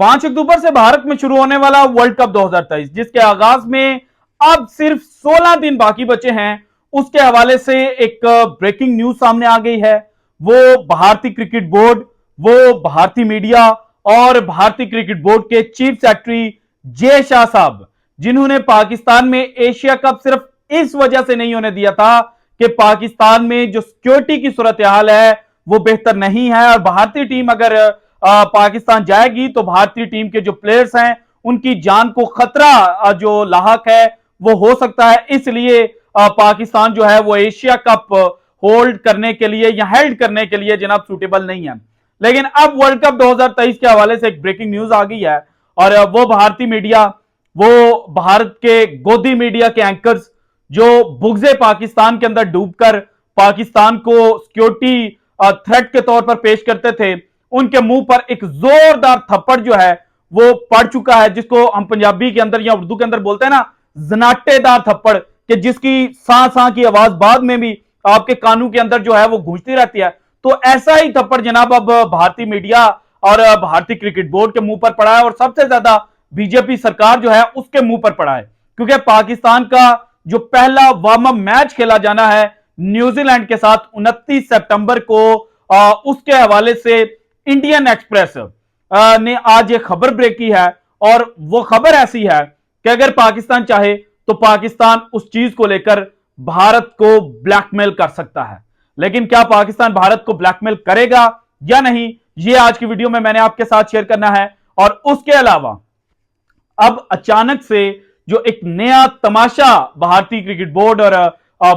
5 अक्टूबर से भारत में शुरू होने वाला वर्ल्ड कप 2023, जिसके आगाज में अब सिर्फ 16 दिन बाकी बचे हैं, उसके हवाले से एक ब्रेकिंग न्यूज सामने आ गई है। वो भारतीय क्रिकेट बोर्ड, वो भारतीय मीडिया और भारतीय क्रिकेट बोर्ड के चीफ सेक्रेटरी जय शाह साहब, जिन्होंने पाकिस्तान में एशिया कप सिर्फ इस वजह से नहीं होने दिया था कि पाकिस्तान में जो सिक्योरिटी की सूरत हाल है वो बेहतर नहीं है, और भारतीय टीम अगर पाकिस्तान जाएगी तो भारतीय टीम के जो प्लेयर्स हैं उनकी जान को खतरा जो लाहक है वो हो सकता है। इसलिए पाकिस्तान जो है वो एशिया कप होल्ड करने के लिए या हेल्ड करने के लिए जनाब सूटेबल नहीं है। लेकिन अब वर्ल्ड कप 2023 के हवाले से एक ब्रेकिंग न्यूज आ गई है, और वो भारतीय मीडिया, वो भारत के गोदी मीडिया के एंकर्स जो बुग़्ज़े पाकिस्तान के अंदर डूबकर पाकिस्तान को सिक्योरिटी थ्रेट के तौर पर पेश करते थे, उनके मुंह पर एक जोरदार थप्पड़ जो है वो पड़ चुका है, जिसको हम पंजाबी के अंदर या उर्दू के अंदर बोलते हैं ना, जनाटेदार थप्पड़, कि जिसकी सा सा की आवाज बाद में भी आपके कानों के अंदर जो है वो गूंजती रहती है। तो ऐसा ही थप्पड़ जनाब अब भारतीय मीडिया और भारतीय क्रिकेट बोर्ड के मुंह पर पड़ा है, और सबसे ज्यादा बीजेपी सरकार जो है उसके मुंह पर पड़ा है, क्योंकि पाकिस्तान का जो पहला वार्म अप मैच खेला जाना है न्यूजीलैंड के साथ 29 सितंबर को, उसके हवाले से इंडियन एक्सप्रेस ने आज एक खबर ब्रेक की है, और वो खबर ऐसी है कि अगर पाकिस्तान चाहे तो पाकिस्तान उस चीज को लेकर भारत को ब्लैकमेल कर सकता है। लेकिन क्या पाकिस्तान भारत को ब्लैकमेल करेगा या नहीं, ये आज की वीडियो में मैंने आपके साथ शेयर करना है। और उसके अलावा अब अचानक से जो एक नया तमाशा भारतीय क्रिकेट बोर्ड और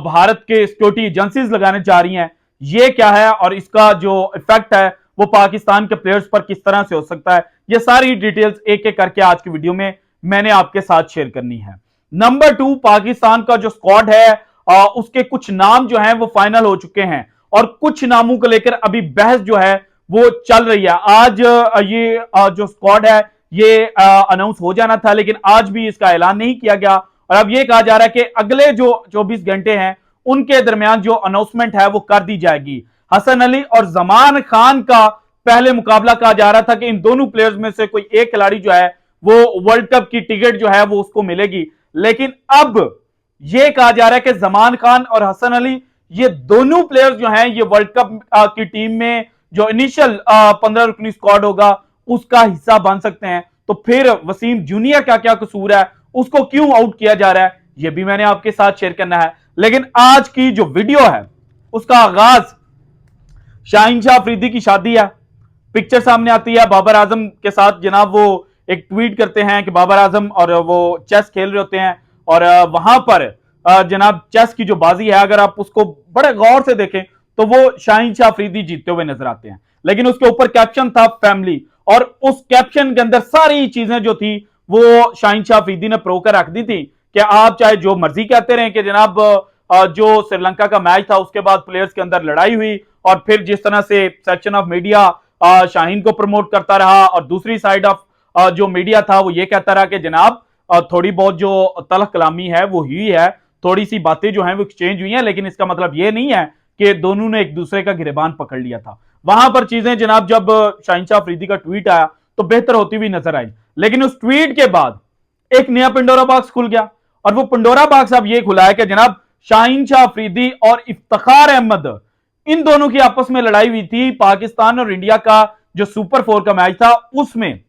भारत के सिक्योरिटी एजेंसीज लगाने जा रही हैं, ये क्या है और इसका जो इफेक्ट है वो पाकिस्तान के प्लेयर्स पर किस तरह से हो सकता है, ये सारी डिटेल्स एक एक करके आज की वीडियो में मैंने आपके साथ शेयर करनी है। नंबर 2, पाकिस्तान का जो स्क्वाड है उसके कुछ नाम जो हैं वो फाइनल हो चुके हैं, और कुछ नामों को लेकर अभी बहस जो है वो चल रही है। आज ये जो स्क्वाड है ये अनाउंस हो जाना था, लेकिन आज भी इसका ऐलान नहीं किया गया, और अब ये कहा जा रहा है कि अगले जो 24 घंटे हैं उनके दरमियान जो अनाउंसमेंट है वो कर दी जाएगी। हसन अली और जमान खान का पहले मुकाबला कहा जा रहा था कि इन दोनों प्लेयर्स में से कोई एक खिलाड़ी जो है वो वर्ल्ड कप की टिकट जो है वो उसको मिलेगी, लेकिन अब यह कहा जा रहा है कि जमान खान और हसन अली, ये दोनों प्लेयर्स जो हैं ये वर्ल्ड कप की टीम में जो इनिशियल 15 रुकनी स्क्वाड होगा उसका हिस्सा बन सकते हैं। तो फिर वसीम जूनियर का क्या कसूर है, उसको क्यों आउट किया जा रहा है, यह भी मैंने आपके साथ शेयर करना है। लेकिन आज की जो वीडियो है उसका आगाज शाहीन शाह अफरीदी की शादी है, पिक्चर सामने आती है बाबर आजम के साथ, जनाब वो एक ट्वीट करते हैं कि बाबर आजम और वो चेस खेल रहे होते हैं, और वहां पर जनाब चेस की जो बाजी है अगर आप उसको बड़े गौर से देखें तो वो शाहीन शाह अफरीदी जीतते हुए नजर आते हैं, लेकिन उसके ऊपर कैप्शन था फैमिली, और उस कैप्शन के अंदर सारी चीजें जो थी वो शाहीन शाह अफरीदी ने प्रो कर रख दी थी कि आप चाहे जो मर्जी कहते रहे कि जनाब जो श्रीलंका का मैच था उसके बाद प्लेयर्स के अंदर लड़ाई हुई, और फिर जिस तरह से सेक्शन ऑफ मीडिया शाहीन को प्रमोट करता रहा, और दूसरी साइड ऑफ जो मीडिया था वो ये कहता रहा कि जनाब थोड़ी बहुत जो तलख कलामी है वो हुई है, थोड़ी सी बातें जो हैं वो एक्सचेंज हुई हैं, लेकिन इसका मतलब ये नहीं है कि दोनों ने एक दूसरे का गिरेबान पकड़ लिया था। वहां पर चीजें जनाब जब शाहीन शाह अफरीदी का ट्वीट आया तो बेहतर होती हुई नजर आई, लेकिन उस ट्वीट के बाद एक नया पंडोरा बॉक्स खुल गया, और वो पंडोरा बॉक्स अब ये खुला है कि जनाब शाहीन शाह अफरीदी और इफ्तिखार अहमद, इन दोनों की आपस में लड़ाई हुई थी पाकिस्तान और इंडिया का जो सुपर 4 का मैच था उसमें,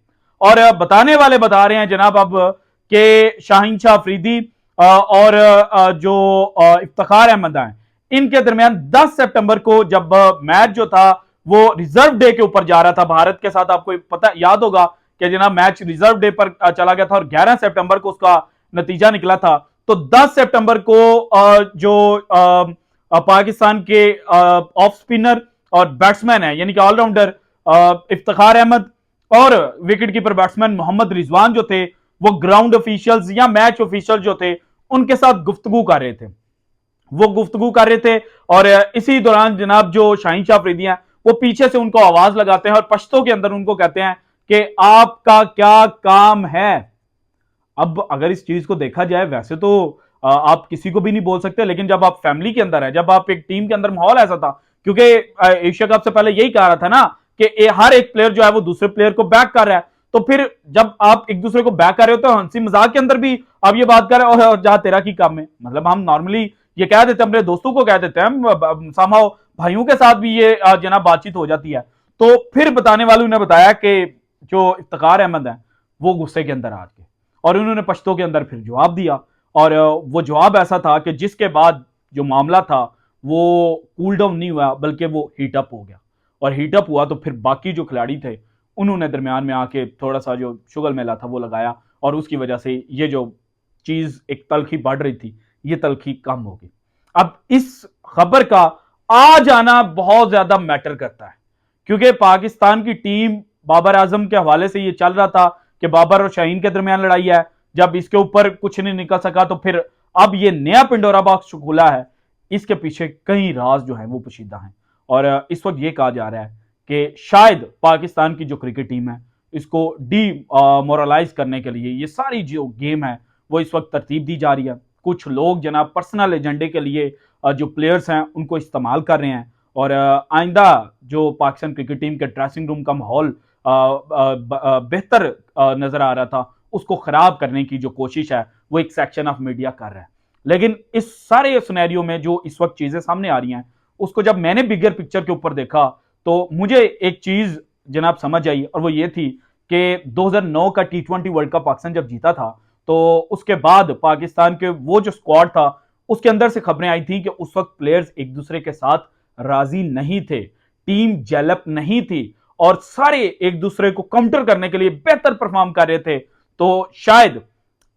और बताने वाले बता रहे हैं जनाब अब कि शाहीन शाह अफरीदी और जो इफ्तिखार अहमद हैं इनके दरमियान 10 सितंबर को जब मैच जो था वो रिजर्व डे के ऊपर जा रहा था भारत के साथ, आपको पता याद होगा कि जनाब मैच रिजर्व डे पर चला गया था और 11 सितंबर को उसका नतीजा निकला था। तो 10 सितंबर को जो पाकिस्तान के ऑफ स्पिनर और बैट्समैन है यानी कि ऑलराउंडर इफ्तिखार अहमद और wicket keeper batsman Mohammad Rizwan जो थे वो ग्राउंड ऑफिशियल्स या मैच ऑफिशियल जो थे उनके साथ गुफ्तगू कर रहे थे, वो गुफ्तगू कर रहे थे, और इसी दौरान जनाब जो शाहीन शाह अफरीदी हैं वो पीछे से उनको आवाज लगाते हैं और पश्तो के अंदर उनको कहते हैं कि आपका क्या काम है। अब अगर इस चीज को देखा जाए वैसे तो आप किसी को भी नहीं बोल सकते, लेकिन जब आप फैमिली के अंदर है, जब आप एक टीम के अंदर माहौल ऐसा था, क्योंकि एशिया कप से पहले यही कहा रहा था ना कि हर एक प्लेयर जो है वो दूसरे प्लेयर को बैक कर रहा है, तो फिर जब आप एक दूसरे को बैक कर रहे हो तो हंसी मजाक के अंदर भी आप ये बात कर रहे हो और जहां तेरा की काम है, मतलब हम नॉर्मली ये कह देते हैं, अपने दोस्तों को कह देते हैं, समाओ भाइयों के साथ भी ये जनाब बातचीत हो जाती है। तो फिर बताने वालों ने बताया कि जो इफ्तिखार अहमद है वो गुस्से के अंदर आ गए और उन्होंने पश्तो के अंदर फिर जवाब दिया, और वो जवाब ऐसा था कि जिसके बाद जो मामला था वो कूल डाउन नहीं हुआ बल्कि वो हीट अप हो गया, और हीट अप हुआ तो फिर बाकी जो खिलाड़ी थे उन्होंने दरमियान में आके थोड़ा सा जो शुगर मेला था वो लगाया, और उसकी वजह से ये जो चीज एक तलखी बढ़ रही थी ये तलखी कम हो गई। अब इस खबर का आ जाना बहुत ज्यादा मैटर करता है, क्योंकि पाकिस्तान की टीम बाबर आजम के हवाले से ये चल रहा था कि बाबर और शाहीन के दरमियान लड़ाई है, जब इसके ऊपर कुछ नहीं निकल सका तो फिर अब ये नया पिंडोरा बॉक्स खुला है, इसके पीछे कई राज जो है वो पोशीदा हैं। और इस वक्त ये कहा जा रहा है कि शायद पाकिस्तान की जो क्रिकेट टीम है इसको डी मोरलाइज करने के लिए ये सारी जो गेम है वो इस वक्त तरतीब दी जा रही है। कुछ लोग जनाब पर्सनल एजेंडे के लिए जो प्लेयर्स हैं उनको इस्तेमाल कर रहे हैं, और आइंदा जो पाकिस्तान क्रिकेट टीम के ड्रेसिंग रूम का माहौल बेहतर नजर आ रहा था उसको खराब करने की जो कोशिश है वो एक सेक्शन ऑफ मीडिया कर रहा है। लेकिन इस सारे सिनेरियो में जो इस वक्त चीजें सामने आ रही हैं उसको जब मैंने बिगर पिक्चर के ऊपर देखा तो मुझे एक चीज जनाब समझ आई, और वो ये थी कि 2009 का T20 वर्ल्ड कप पाकिस्तान जब जीता था तो उसके बाद पाकिस्तान के वो जो स्क्वाड था उसके अंदर से खबरें आई थी कि उस वक्त प्लेयर्स एक दूसरे के साथ राजी नहीं थे, टीम जेलअप नहीं थी, और सारे एक दूसरे को काउंटर करने के लिए बेहतर परफॉर्म कर रहे थे। तो शायद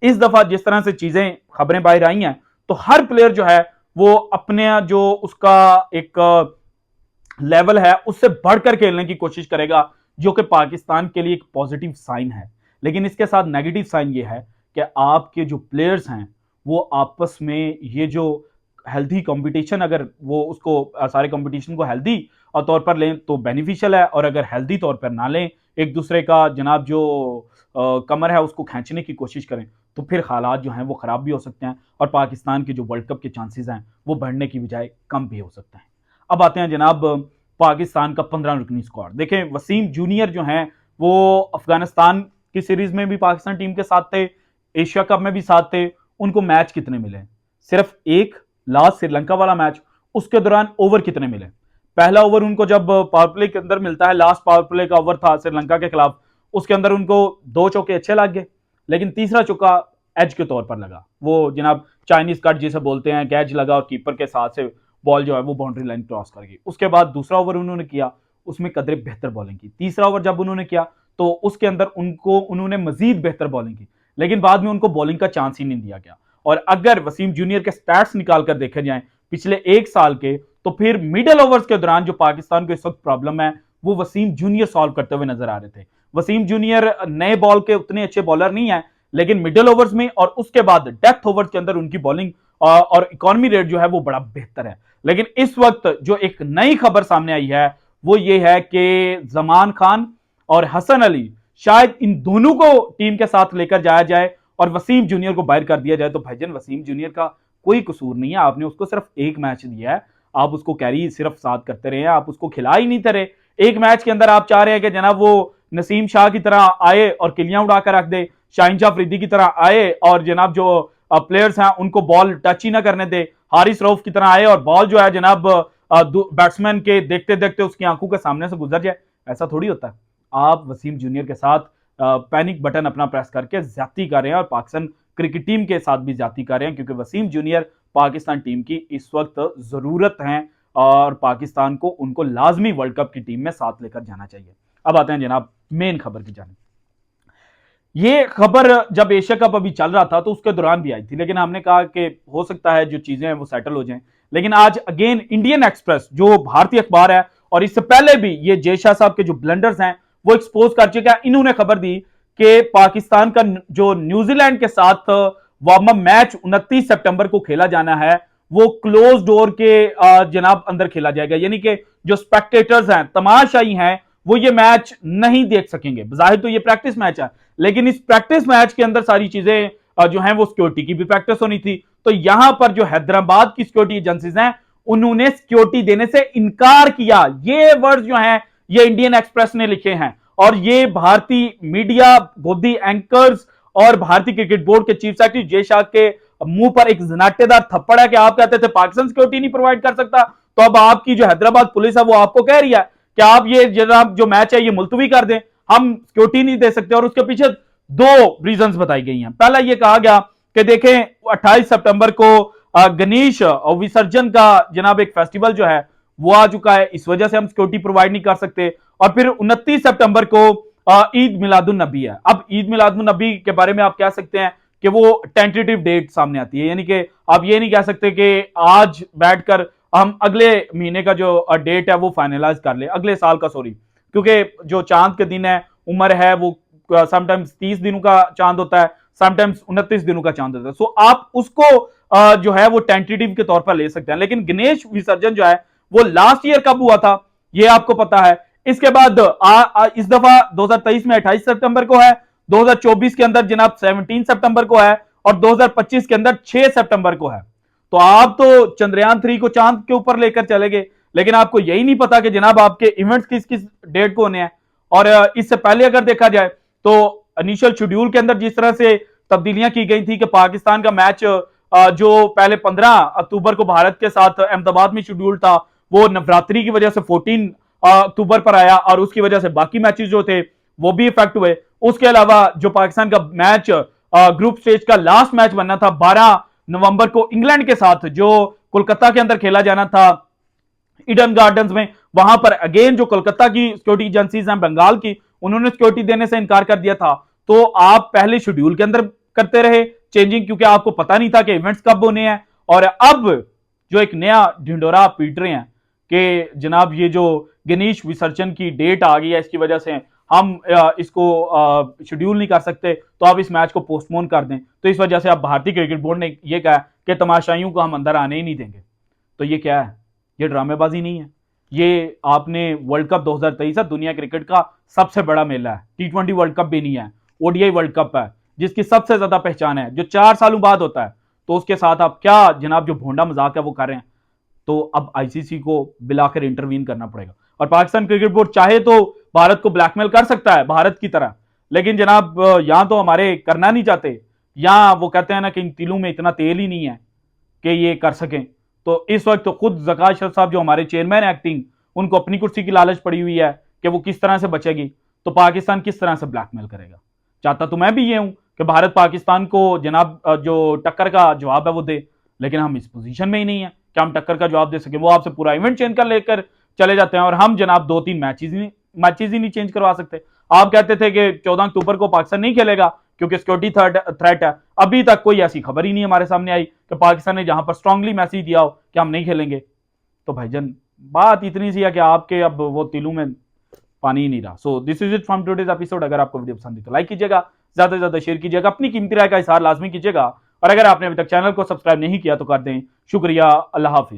इस दफा जिस तरह से चीजें खबरें बाहर आई हैं तो हर प्लेयर जो है वो अपने जो उसका एक लेवल है उससे बढ़कर खेलने की कोशिश करेगा, जो कि पाकिस्तान के लिए एक पॉजिटिव साइन है। लेकिन इसके साथ नेगेटिव साइन ये है कि आपके जो प्लेयर्स हैं वो आपस में ये जो हेल्दी कंपटीशन, अगर वो उसको सारे कंपटीशन को हेल्दी तौर पर लें तो बेनिफिशियल है, और अगर हेल्दी तौर पर ना लें एक दूसरे का जनाब जो कमर है उसको खींचने की कोशिश करें तो फिर हालात जो हैं वो खराब भी हो सकते हैं, और पाकिस्तान के जो वर्ल्ड कप के चांसेस हैं वो बढ़ने की बजाय कम भी हो सकते हैं। अब आते हैं जनाब पाकिस्तान का 15 रुकनी स्क्वाड। देखें वसीम जूनियर जो हैं वो अफगानिस्तान की सीरीज में भी पाकिस्तान टीम के साथ थे, एशिया कप में भी साथ थे। उनको मैच कितने मिले? सिर्फ एक, लास्ट श्रीलंका वाला मैच, उसके दौरान ओवर कितने मिले? पहला ओवर उनको जब पावर प्ले के अंदर मिलता है, लास्ट पावर प्ले का ओवर था श्रीलंका के खिलाफ, उसके अंदर उनको 2 चौके अच्छे लग गए, लेकिन तीसरा चौका एज के तौर पर लगा, वो जनाब चाइनीज कट जिसे बोलते हैं, कैच लगा और कीपर के साथ से बॉल जो है वो बाउंड्री लाइन क्रॉस कर गई। उसके बाद दूसरा ओवर उन्होंने किया, उसमें कदरे बेहतर बॉलिंग की। तीसरा ओवर जब उन्होंने किया तो उसके अंदर उन्होंने मजीद बेहतर बॉलिंग की, लेकिन बाद में उनको बॉलिंग का चांस ही नहीं दिया गया। और अगर वसीम जूनियर के स्टैट्स निकाल कर देखे जाएं पिछले 1 साल के, तो फिर मिडल ओवर्स के दौरान जो पाकिस्तान को इस वक्त प्रॉब्लम है वो वसीम जूनियर सॉल्व करते हुए नजर आ रहे थे। वसीम जूनियर नए बॉल के उतने अच्छे बॉलर नहीं है, लेकिन मिडल ओवर्स में और उसके बाद डेप्थ ओवर्स के अंदर उनकी बॉलिंग और इकोनॉमी रेट जो है वो बड़ा बेहतर है। लेकिन इस वक्त जो एक नई खबर सामने आई है वो ये है कि जमान खान और हसन अली, शायद इन दोनों को टीम के साथ लेकर जाया जाए और वसीम जूनियर को बाहर कर दिया जाए। तो भाईजान वसीम जूनियर का कोई कसूर नहीं है, आपने उसको सिर्फ 1 मैच दिया है, आप उसको कैरी सिर्फ साथ करते रहे, आप उसको खिला ही नहीं थे। 1 मैच के अंदर आप चाह रहे हैं कि जनाब वो नसीम शाह की तरह आए और किलियां उड़ाकर रख दे, शाहीन शाह अफरीदी की तरह आए और जनाब जो प्लेयर्स हैं उनको बॉल टच ही ना करने दे, हारिस रऊफ की तरह आए और बॉल जो है जनाब बैट्समैन के देखते देखते उसकी आंखों के सामने से गुजर जाए। ऐसा थोड़ी होता है। आप वसीम जूनियर के साथ पैनिक बटन अपना प्रेस करके ज्यादती कर रहे हैं और पाकिस्तान क्रिकेट टीम के साथ भी ज्यादती कर रहे हैं, क्योंकि वसीम जूनियर पाकिस्तान टीम की इस वक्त जरूरत है और पाकिस्तान को उनको लाजमी वर्ल्ड कप की टीम में साथ लेकर जाना चाहिए। अब आते हैं जनाब मेन खबर की जानिब। ये खबर जब एशिया कप अभी चल रहा था तो उसके दौरान भी आई थी, लेकिन हमने कहा कि हो सकता है जो चीजें हैं वो सेटल हो जाएं। लेकिन आज अगेन इंडियन एक्सप्रेस जो भारतीय अखबार है, और इससे पहले भी ये जय शाह साहब के जो ब्लंडर्स हैं वो एक्सपोज कर चुके हैं, इन्होंने खबर दी कि पाकिस्तान का जो न्यूजीलैंड के साथ वार्म अप मैच 29 सितंबर को खेला जाना है वो क्लोज डोर के जनाब अंदर खेला जाएगा, यानी कि जो स्पेक्टेटर्स हैं, तमाशाई हैं, वो ये मैच नहीं देख सकेंगे। बजाहिर तो ये प्रैक्टिस मैच है, लेकिन इस प्रैक्टिस मैच के अंदर सारी चीजें जो हैं वो सिक्योरिटी की भी प्रैक्टिस होनी थी। तो यहां पर जो हैदराबाद की सिक्योरिटी एजेंसीज हैं उन्होंने सिक्योरिटी देने से इनकार किया। ये वर्ड जो हैं ये इंडियन एक्सप्रेस ने लिखे हैं, और ये भारतीय मीडिया, गोदी एंकर्स और भारतीय क्रिकेट बोर्ड के चीफ सेक्रेटरी जय शाह के मुंह पर एक जनाटेदार थप्पड़ है कि आप कहते थे पाकिस्तान सिक्योरिटी नहीं प्रोवाइड कर सकता, तो अब आपकी जो हैदराबाद पुलिस है वो आपको कह रही है कि आप ये जनाब जो मैच है ये मुलतवी कर दें, हम सिक्योरिटी नहीं दे सकते। और उसके पीछे दो रीजंस बताई गई हैं। पहला ये कहा गया कि देखें 28 सितंबर को गणेश विसर्जन का जनाब एक फेस्टिवल जो है वो आ चुका है, इस वजह से हम सिक्योरिटी प्रोवाइड नहीं कर सकते। और फिर 29 सितंबर को ईद मिलादुन नबी है। अब ईद मिलादुन नबी के बारे में आप कह सकते हैं कि वो टेंटेटिव डेट सामने आती है, यानी कि आप ये नहीं कह सकते कि आज बैठकर हम अगले महीने का जो डेट है वो फाइनलाइज कर ले, अगले साल का, सॉरी, क्योंकि जो चांद के दिन है, उम्र है, वो समटाइम्स 30 दिनों का चांद होता है, समटाइम्स 29 दिनों का चांद होता है। सो आप उसको जो है वो टेंटेटिव के तौर पर ले सकते हैं। लेकिन गणेश विसर्जन जो है वो लास्ट ईयर कब हुआ था ये आपको पता है। इसके बाद इस दफा 2023 में 28 सितंबर को है, 2024 के अंदर जनाब 17 सितंबर को है और 2025 के अंदर 6 सितंबर को है। तो आप तो चंद्रयान 3 को चांद के ऊपर लेकर चले गए, लेकिन आपको यही नहीं पता कि जनाब आपके इवेंट्स किस किस डेट को होने हैं। और इससे पहले अगर देखा जाए तो इनिशियल शेड्यूल के अंदर जिस तरह से तब्दीलियां की गई थी कि पाकिस्तान का मैच जो पहले 15 अक्टूबर को भारत के साथ अहमदाबाद में शेड्यूल था वो नवरात्रि की वजह से 14 अक्टूबर पर आया और उसकी वजह से बाकी मैचेस जो थे वो भी इफेक्ट हुए। उसके अलावा जो पाकिस्तान का मैच ग्रुप स्टेज का लास्ट मैच बनना था 12 नवंबर को इंग्लैंड के साथ, जो कोलकाता के अंदर खेला जाना था ईडन गार्डन्स में, वहां पर अगेन जो कोलकाता की सिक्योरिटी एजेंसीज हैं बंगाल की, उन्होंने सिक्योरिटी देने से इनकार कर दिया था। तो आप पहले शेड्यूल के अंदर करते रहे चेंजिंग, क्योंकि आपको पता नहीं था कि इवेंट्स कब होने हैं। और अब जो एक नया ढिंडोरा आप पीट रहे हैं कि जनाब ये जो गणेश विसर्जन की डेट आ गई है इसकी वजह से हम इसको शेड्यूल नहीं कर सकते, तो आप इस मैच को पोस्टपोन कर दें। तो इस वजह से अब भारतीय क्रिकेट बोर्ड ने यह कहा कि तमाशाइयों को हम अंदर आने ही नहीं देंगे। तो ये क्या है? ये ड्रामेबाजी नहीं है, ये आपने वर्ल्ड कप 2023 है, दुनिया क्रिकेट का सबसे बड़ा मेला है। T20 वर्ल्ड कप भी नहीं है, ओडीआई वर्ल्ड कप है जिसकी सबसे ज्यादा पहचान है, जो 4 सालों बाद होता है। तो उसके साथ आप क्या जनाब जो भोंडा मजाक है वो कर रहे हैं। तो अब आईसीसी को बिलाकर इंटरवीन करना पड़ेगा। और पाकिस्तान क्रिकेट बोर्ड चाहे तो भारत को ब्लैकमेल कर सकता है भारत की तरह, लेकिन जनाब यहां तो हमारे करना नहीं चाहते, यहां वो कहते हैं ना कि इन तिलों में इतना तेल ही नहीं है कि ये कर सकें। तो इस वक्त तो खुद ज़का अशरफ साहब जो हमारे चेयरमैन एक्टिंग, उनको अपनी कुर्सी की लालच पड़ी हुई है कि वो किस तरह से बचेगी, तो पाकिस्तान किस तरह से ब्लैकमेल करेगा। चाहता तो मैं भी ये हूं कि भारत पाकिस्तान को जनाब जो टक्कर का जवाब है वो दे, लेकिन हम इस पोजीशन में ही नहीं है कि हम टक्कर का जवाब दे सके। वो आपसे पूरा इवेंट चेंज कर लेकर चले जाते हैं और हम जनाब 2-3 मैचेज ही नहीं चेंज करवा सकते। आप कहते थे कि 14 अक्टूबर को पाकिस्तान नहीं खेलेगा क्योंकि सिक्योरिटी थ्रेट है, अभी तक कोई ऐसी खबर ही नहीं हमारे सामने आई कि पाकिस्तान ने जहां पर स्ट्रांगली मैसेज दिया हो कि हम नहीं खेलेंगे। तो भाईजान बात इतनी सी है कि आपके अब वो तिलों में पानी ही नहीं रहा। So this is it from today's episode. अगर आपको वीडियो पसंद है तो लाइक कीजिएगा, ज्यादा से ज्यादा शेयर कीजिएगा, अपनी कीमती राय का इजहार लाजमी कीजिएगा, और अगर आपने अभी तक चैनल को सब्सक्राइब नहीं किया तो कर दें। शुक्रिया, अल्लाह हाफिज।